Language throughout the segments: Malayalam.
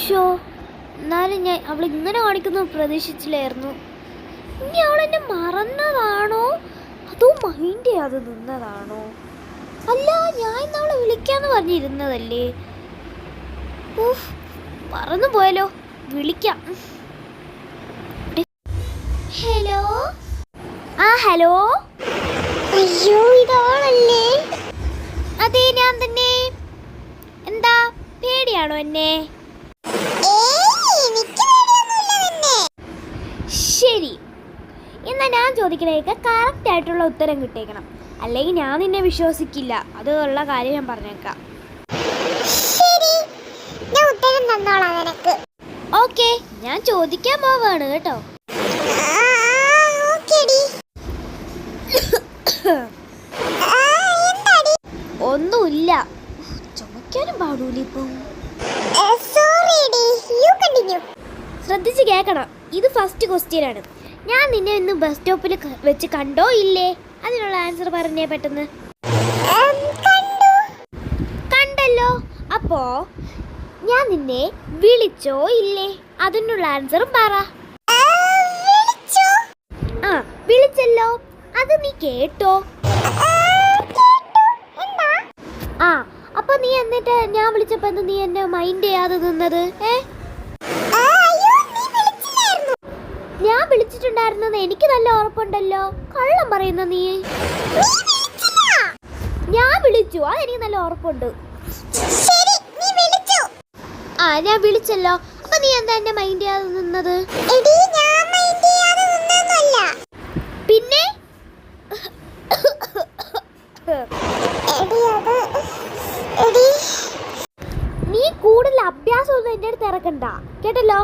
ഷോ എന്നാലും ഞാൻ അവൾ ഇങ്ങനെ കാണിക്കുന്നു പ്രതീക്ഷിച്ചില്ലായിരുന്നു. ഇനി അവളെന്നെ മറന്നതാണോ അതോ മൈൻഡ് ചെയ്യാതെ നിന്നതാണോ? അല്ല, ഞാൻ ഇന്ന് അവളെ വിളിക്കാന്ന് പറഞ്ഞിരുന്നതല്ലേ. മറന്നു പോയാലോ. വിളിക്കാം. ഹലോ. ഹലോ. അയ്യോ, ഇതാണല്ലേ? അതെ, ഞാൻ തന്നെ. എന്താ പേടിയാണോ എന്നെ? ശരി, എന്നാ ഞാൻ ചോദിക്കണേക്ക് കറക്റ്റ് ആയിട്ടുള്ള ഉത്തരം കിട്ടേക്കണം, അല്ലെങ്കിൽ ഞാൻ നിന്നെ വിശ്വസിക്കില്ല. അത് ഉള്ള കാര്യം ഞാൻ പറഞ്ഞേക്കാം. ഓക്കെ, ഞാൻ ചോദിക്കാൻ പോവാണ് കേട്ടോ. ഒന്നുമില്ല, ചുമക്കാനും പാടൂല. ഇപ്പം ശ്രദ്ധിച്ച് കേൾക്കണം. ഇത് ഫസ്റ്റ് ക്വസ്റ്റ്യൻ ആണ്. ഞാൻ നിന്നെ ഇന്ന് ബസ് സ്റ്റോപ്പിൽ വെച്ച് കണ്ടോ ഇല്ലേ? അതിനുള്ള ആൻസർ പറഞ്ഞേ പെട്ടെന്ന്. കണ്ടല്ലോ. അപ്പോ ഞാൻ നിന്നെ വിളിച്ചോ ഇല്ലേ? അതിനുള്ള ആൻസറും പറ. വിളിച്ചല്ലോ. അത് നീ കേട്ടോ? അപ്പൊ നീ എന്നിട്ട് ഞാൻ വിളിച്ചപ്പോ നീ എന്നെ മൈൻഡ് ചെയ്യാതെ നിന്നത്? ഞാൻ വിളിച്ചിട്ടുണ്ടായിരുന്നെന്ന് എനിക്ക് നല്ല ഉറപ്പുണ്ടല്ലോ. കള്ളം പറയുന്ന നീ. ഞാൻ വിളിച്ചു, അതെനിക്ക് നല്ല ഉറപ്പുണ്ട്. ഞാൻ വിളിച്ചല്ലോ. അപ്പൊ നീ എന്താ എന്നെ മൈൻഡ് ചെയ്യാതെ നിന്നത്? പിന്നെ നീ കൂടുതൽ അഭ്യാസം ഒന്നും എന്റെ അടുത്ത് ഇറക്കണ്ട കേട്ടല്ലോ.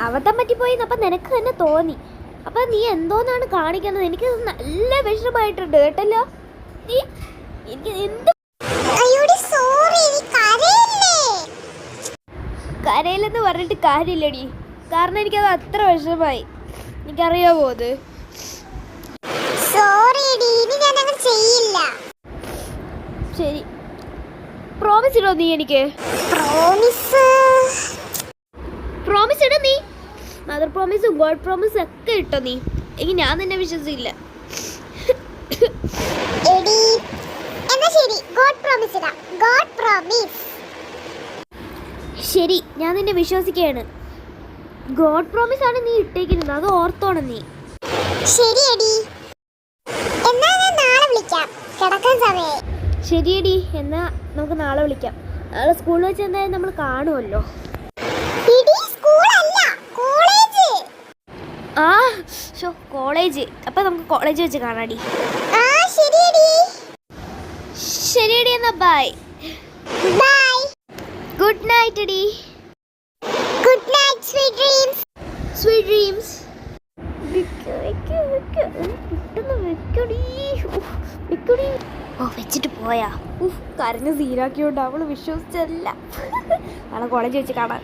അബദ്ധം പറ്റിപ്പോയി അപ്പൊ നിനക്ക് തന്നെ തോന്നി. അപ്പൊ നീ എന്തോന്നാണ് കാണിക്കുന്നത്? എനിക്ക് നല്ല വിഷമമായിട്ടുണ്ട് കേട്ടല്ലോ. നീ എനിക്ക് എന്ത് കരയില്ലെന്ന് പറഞ്ഞിട്ട് കാര്യമില്ലടി, കാരണം എനിക്കത് അത്ര വിഷമമായി. എനിക്കറിയാമോ അത്? ശരി, പ്രോമിസ് ഇടോ നീ എനിക്ക്? പ്രോമിസ് ഇട നീ. മദർ പ്രോമിസും ഗോഡ് പ്രോമിസും ഒക്കെ ഇട്ടോ നീ. എനിക്ക് ഞാൻ നിന്നെ വിശ്വസിക്കില്ല. ശരി, ഞാൻ നിന്നെ വിശ്വസിക്കുകയാണ്. ഗോഡ് പ്രോമിസ് ആണ് നീ ഇട്ടേക്കുന്നത്, അത് ഓർത്തോണം നീ. ശരിയടി, എന്നാ നമുക്ക് നാളെ വിളിക്കാം. നാളെ സ്കൂളിൽ വെച്ച് എന്തായാലും നമ്മൾ കാണുമല്ലോ. കോളേജ്. അപ്പൊ നമുക്ക് കോളേജ് വെച്ച് കാണാടി. ശരിയടി, എന്നാ ബൈ. ഗുഡ് നൈറ്റ് ഡി. Good night, sweet dreams. Sweet dreams. വെച്ചിട്ട് പോയാ കരഞ്ഞ് സീനാക്കിയോണ്ട് അവള് വിശ്വസിച്ചല്ല. നാളെ കോളേജ് വെച്ച് കാണാൻ.